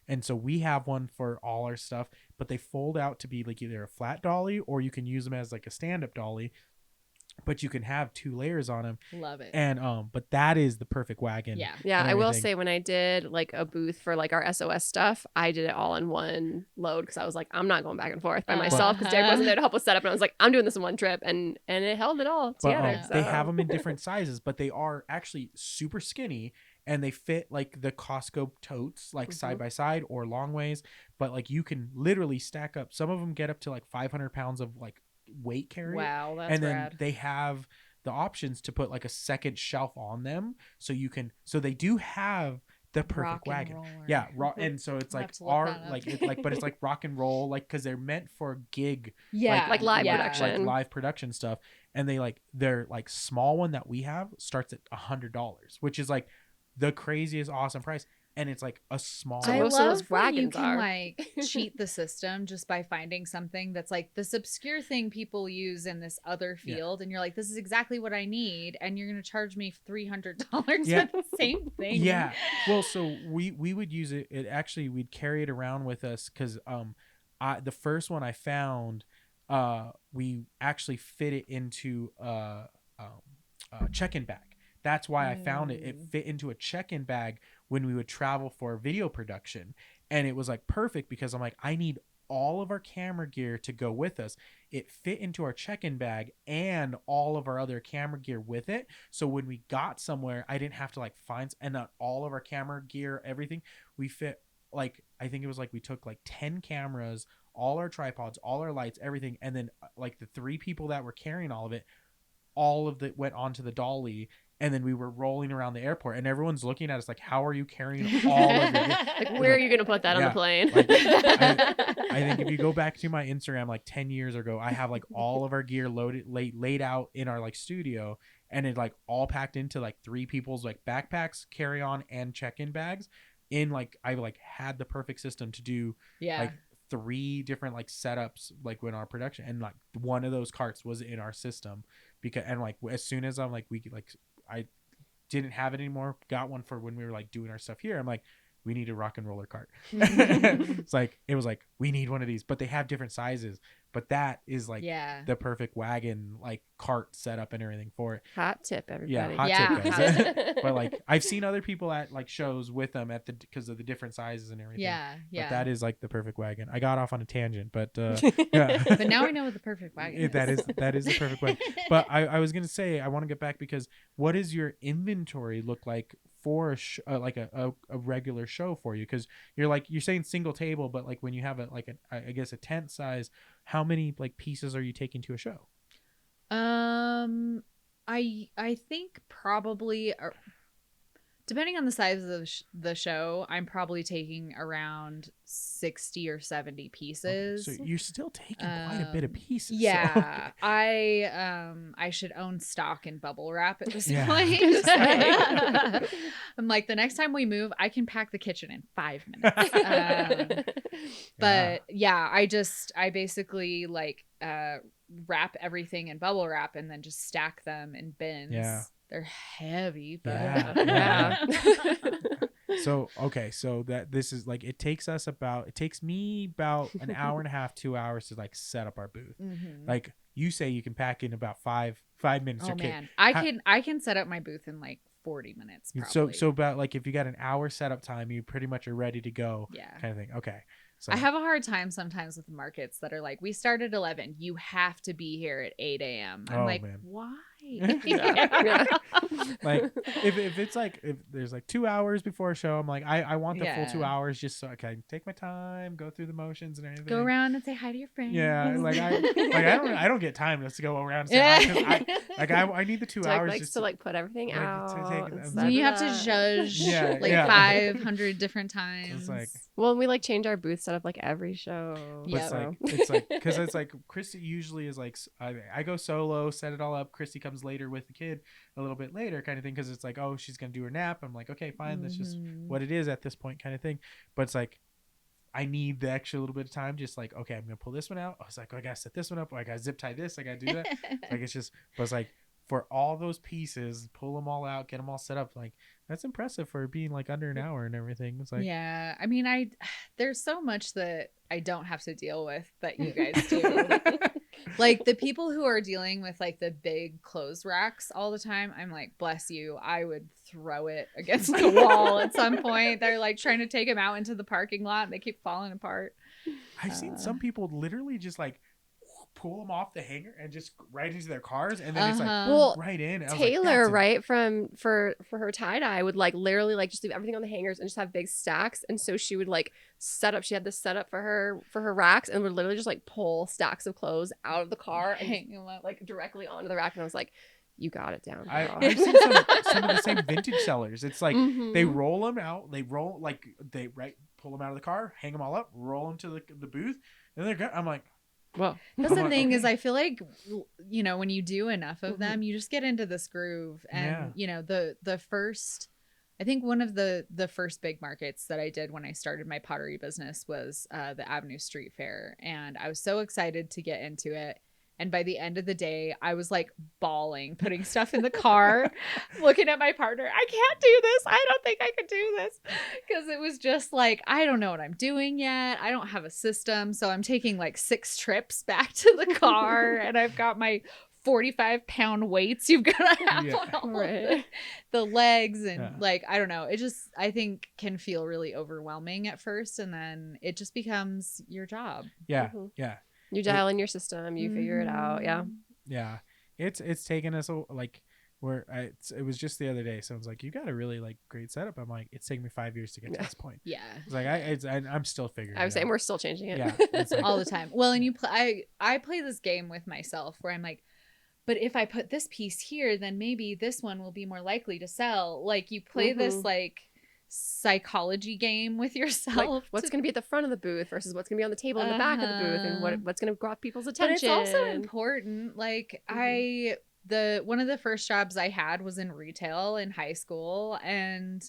and so we have one for all our stuff, but they fold out to be like either a flat dolly, or you can use them as like a stand-up dolly. but you can have 2 layers on them. Love it. And but that is the perfect wagon. Yeah. Yeah, and I will everything. say when I did like a booth for like our SOS stuff, I did it all in one load because I was like, I'm not going back and forth by myself because Derek wasn't there to help us set up, and I was like, I'm doing this in one trip, and it held it all But together. they have them in different sizes, but they are actually super skinny, and they fit like the Costco totes, like side by side or long ways. But like you can literally stack up. Some of them get up to like 500 pounds of like weight carry. Wow, that's and then rad. they have the options to put like a second shelf on them, so you can. So they do have the perfect Rock and wagon. roller. Yeah, and so it's I'll like have to look our that up. like it, like, but it's like rock and roll, like because they're meant for gig, Yeah. Like live yeah. production. like live production stuff. And they like their like small one that we have starts at $100, which is like the craziest awesome price. And it's like a small. So I most of love those when you wagons can are. like cheat the system just by finding something that's like this obscure thing people use in this other field, and you're like, this is exactly what I need, and you're gonna charge me $300 Yeah. for the same thing. Yeah. Well, so we would use it. It actually we'd carry it around with us because the first one I found, we actually fit it into a check-in bag. That's why I found it. It fit into a check-in bag when we would travel for video production, and it was like perfect because I'm like, I need all of our camera gear to go with us. It fit into our check-in bag and all of our other camera gear with it. So when we got somewhere, I didn't have to like find, and not all of our camera gear, everything we fit. Like, I think it was like we took like 10 cameras, all our tripods, all our lights, everything. And then like the 3 people that were carrying all of it, all of it went onto the dolly. And then we were rolling around the airport, and everyone's looking at us like, how are you carrying all of it? Like, where are you gonna put that on the Yeah, plane? like, I think if you go back to my Instagram like 10 years ago, I have like all of our gear loaded, laid out in our like studio, and it like all packed into like 3 people's like backpacks, carry on, and check-in bags. In like, I like had the perfect system to do like 3 different like setups like when our production, and like one of those carts was in our system because, and like as soon as I'm like, we like, I didn't have it anymore, got one for when we were like doing our stuff here. I'm like, we need a rock and roller cart. It's like, it was like, we need one of these, but they have different sizes. But that is like the perfect wagon, like cart setup and everything for it. Hot tip, everybody. Yeah, hot tip, guys. But like, I've seen other people at like shows with them at the, because of the different sizes and everything. Yeah. But that is like the perfect wagon. I got off on a tangent, but yeah. But now we know what the perfect wagon is. that is the perfect wagon. But I was gonna say, I want to get back, because what does your inventory look like for like a regular show for you? Because you're saying single table, but like when you have I guess a tent size, how many like pieces are you taking to a show? I think probably, depending on the size of the show, I'm probably taking around 60 or 70 pieces. Okay, so you're still taking quite a bit of pieces. Yeah, so, okay. I should own stock in bubble wrap at this Yeah. point. I'm like, the next time we move, I can pack the kitchen in 5 minutes. But yeah, I basically like wrap everything in bubble wrap and then just stack them in bins. Yeah. They're heavy, but Yeah. So that this is like, it takes me about an hour and a half, 2 hours to like set up our booth. Mhm. Like you say, you can pack in about five minutes. Oh Okay. man, I can set up my booth in like 40 minutes. Probably. So about like, if you got an hour setup time, you pretty much are ready to go. Yeah. Kind of thing. Okay. So I have a hard time sometimes with markets that are like, we start at 11. You have to be here at 8 a.m. I'm like, man. why? Yeah. Like if it's like, if there's like 2 hours before a show, I'm like, I want the full 2 hours just so I can take my time, go through the motions and everything. Go around and say hi to your friends. Yeah, I don't get time just to go around and say hi, 'cause I need the 2 Derek hours likes just to like put everything like, to out. take- and so set You it have to up. judge Yeah, like yeah. 500 different times. It's like, Well, we like change our booth setup like every show. but Yeah. it's like because it's like Christy usually is like, I go solo, set it all up. Christy comes later with the kid a little bit later, kind of thing, because it's like, oh, she's gonna do her nap. I'm like, okay, fine, that's just what it is at this point, kind of thing. But it's like, I need the extra little bit of time, just like, okay, I'm gonna pull this one out. I was like, oh, I gotta set this one up. I gotta zip tie this. I gotta do that. Like, it's just, but it's like, for all those pieces, pull them all out, get them all set up. Like, that's impressive for being like under an hour and everything. It's like, yeah, I mean, there's so much that I don't have to deal with that you guys do. Like the people who are dealing with like the big clothes racks all the time, I'm like, bless you. I would throw it against the wall at some point. They're like trying to take them out into the parking lot and they keep falling apart. I've seen some people literally just like pull them off the hanger and just right into their cars, and then it's like Well, right in. And I was Taylor, like, right, for her tie-dye would like literally like just leave everything on the hangers and just have big stacks. And so she would like set up, she had this set up for her racks, and would literally just like pull stacks of clothes out of the car and Hang them up. like directly onto the rack. And I was like, you got it down, girl. I've seen some of the same vintage sellers. It's like they roll them out, pull them out of the car, hang them all up, roll them to the booth, and they're good. I'm like, well, that's the like, thing okay. is I feel like, you know, when you do enough of them, you just get into this groove. And, Yeah. you know, the first, I think one of the first big markets that I did when I started my pottery business was the Avenue Street Fair. And I was so excited to get into it. And by the end of the day, I was like bawling, putting stuff in the car, looking at my partner. I can't do this. I don't think I could do this. Because it was just like, I don't know what I'm doing yet. I don't have a system. So I'm taking like 6 trips back to the car. And I've got my 45-pound weights you've got to have on all of the legs. And like, I don't know. It just, I think, can feel really overwhelming at first. And then it just becomes your job. yeah, yeah. You dial in your system, you figure it out. Yeah. Yeah. It's taken us like it was just the other day. Someone's like, you got a really like great setup. I'm like, it's taken me 5 years to get to this point. Yeah. It's like I'm still figuring I was it saying out. we're still changing it. Yeah. It's like, all the time. Well, and I play this game with myself where I'm like, but if I put this piece here, then maybe this one will be more likely to sell. Like you play this like psychology game with yourself. Like, what's going to be at the front of the booth versus what's going to be on the table in the back of the booth, and what's going to grab people's attention. But it's also important. Like one of the first jobs I had was in retail in high school, and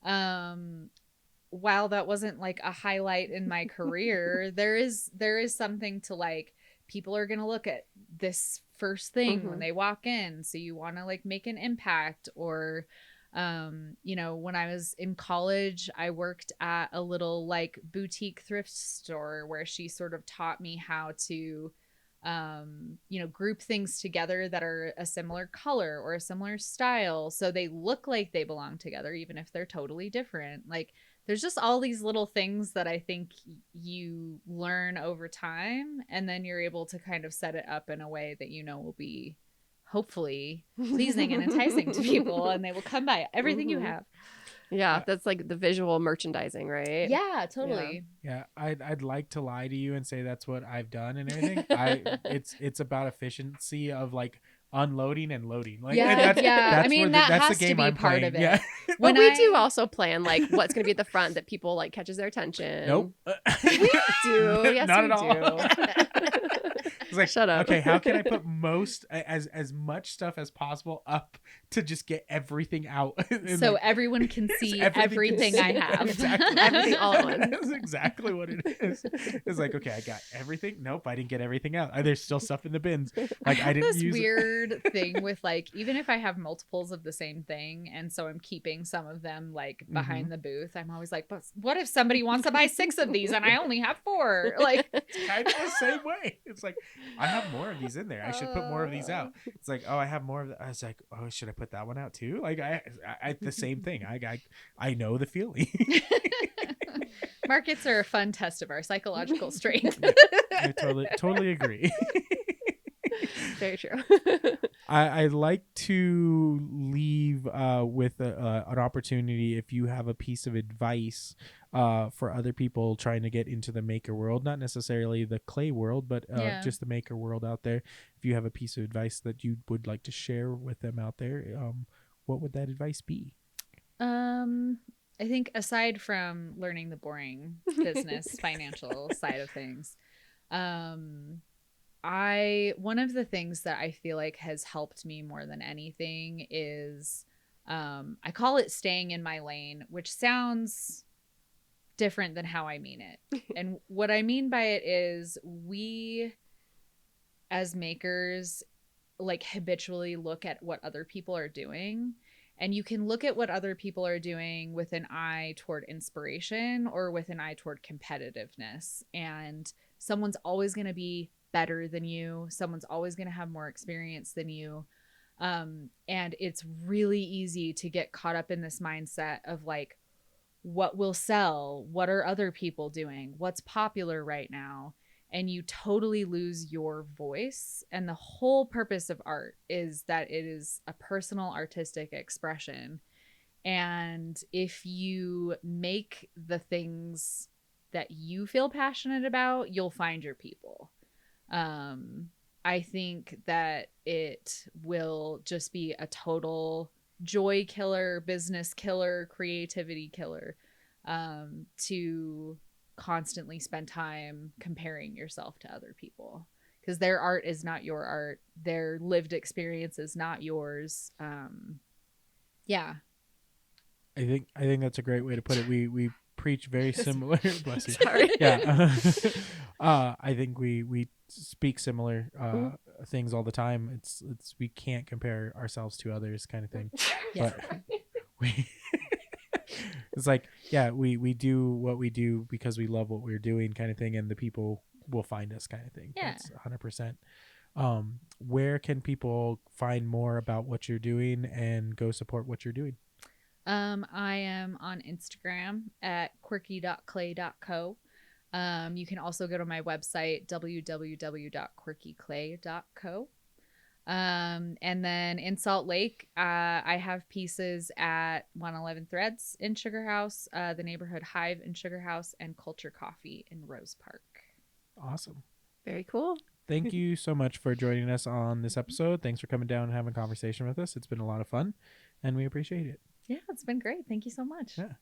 while that wasn't like a highlight in my career, there is something to like, people are going to look at this first thing when they walk in, so you want to like make an impact. Or you know, when I was in college, I worked at a little like boutique thrift store where she sort of taught me how to you know, group things together that are a similar color or a similar style, so they look like they belong together even if they're totally different. Like there's just all these little things that I think you learn over time, and then you're able to kind of set it up in a way that you know will be hopefully pleasing and enticing to people, and they will come by everything you have. Yeah, that's like the visual merchandising, right? Yeah, totally. Yeah, I'd like to lie to you and say that's what I've done and everything. It's about efficiency of like unloading and loading. Like, yeah, that's I mean, that's that has the game to be I'm part playing. of it. Yeah. But we do also plan like what's going to be at the front that people like catches their attention. Nope. We do. Yes, Not we at all. do. It's like, Shut up. Okay, how can I put as much stuff as possible up to just get everything out? So like, everyone can see everything everything can I see- have. Exactly. Everything all at once. That's exactly what it is. It's like, okay, I got everything. Nope, I didn't get everything out. There's still stuff in the bins. Like I didn't this use weird thing with like, even if I have multiples of the same thing, and so I'm keeping some of them like behind the booth, I'm always like, but what if somebody wants to buy 6 of these and I only have 4? Like It's kind of the same way. It's like, I have more of these in there. I should put more of these out. It's like, oh, I have more of that. I was like, oh, should I put that one out too? Like I the same thing. I know the feeling. markets are a fun test of our psychological strength. I totally agree. Very true. I'd like to leave with an opportunity, if you have a piece of advice for other people trying to get into the maker world, not necessarily the clay world, but just the maker world out there. If you have a piece of advice that you would like to share with them out there, what would that advice be? I think aside from learning the boring business financial side of things, one of the things that I feel like has helped me more than anything is I call it staying in my lane, which sounds different than how I mean it. And what I mean by it is, we as makers like habitually look at what other people are doing, and you can look at what other people are doing with an eye toward inspiration or with an eye toward competitiveness, and someone's always going to be better than you. Someone's always going to have more experience than you. And it's really easy to get caught up in this mindset of like, what will sell? What are other people doing? What's popular right now? And you totally lose your voice. And the whole purpose of art is that it is a personal artistic expression. And if you make the things that you feel passionate about, you'll find your people. I think that it will just be a total joy killer, business killer, creativity killer, to constantly spend time comparing yourself to other people, because their art is not your art. Their lived experience is not yours. Yeah. I think that's a great way to put it. We preach very similar. Bless you. Sorry. Yeah. I think we speak similar things all the time. It's we can't compare ourselves to others, kind of thing. Yeah. But we it's like, yeah, we do what we do because we love what we're doing, kind of thing, and the people will find us, kind of thing. Yeah. That's 100%. Where can people find more about what you're doing and go support what you're doing? I am on Instagram at quirky.clay.co. You can also go to my website, www.quirkyclay.co. And then in Salt Lake, I have pieces at 111 Threads in Sugar House, the Neighborhood Hive in Sugar House, and Culture Coffee in Rose Park. Awesome. Very cool. Thank you so much for joining us on this episode. Thanks for coming down and having a conversation with us. It's been a lot of fun, and we appreciate it. Yeah, it's been great. Thank you so much. Yeah.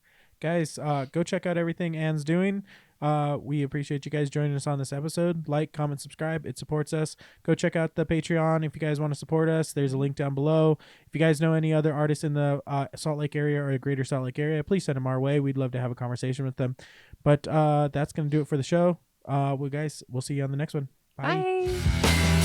Guys, go check out everything Anne's doing. We appreciate you guys joining us on this episode. Like, comment, subscribe. It supports us. Go check out the Patreon if you guys want to support us. There's a link down below. If you guys know any other artists in the Salt Lake area or the greater Salt Lake area, please send them our way. We'd love to have a conversation with them. But that's going to do it for the show. We'll see you on the next one. Bye. Bye.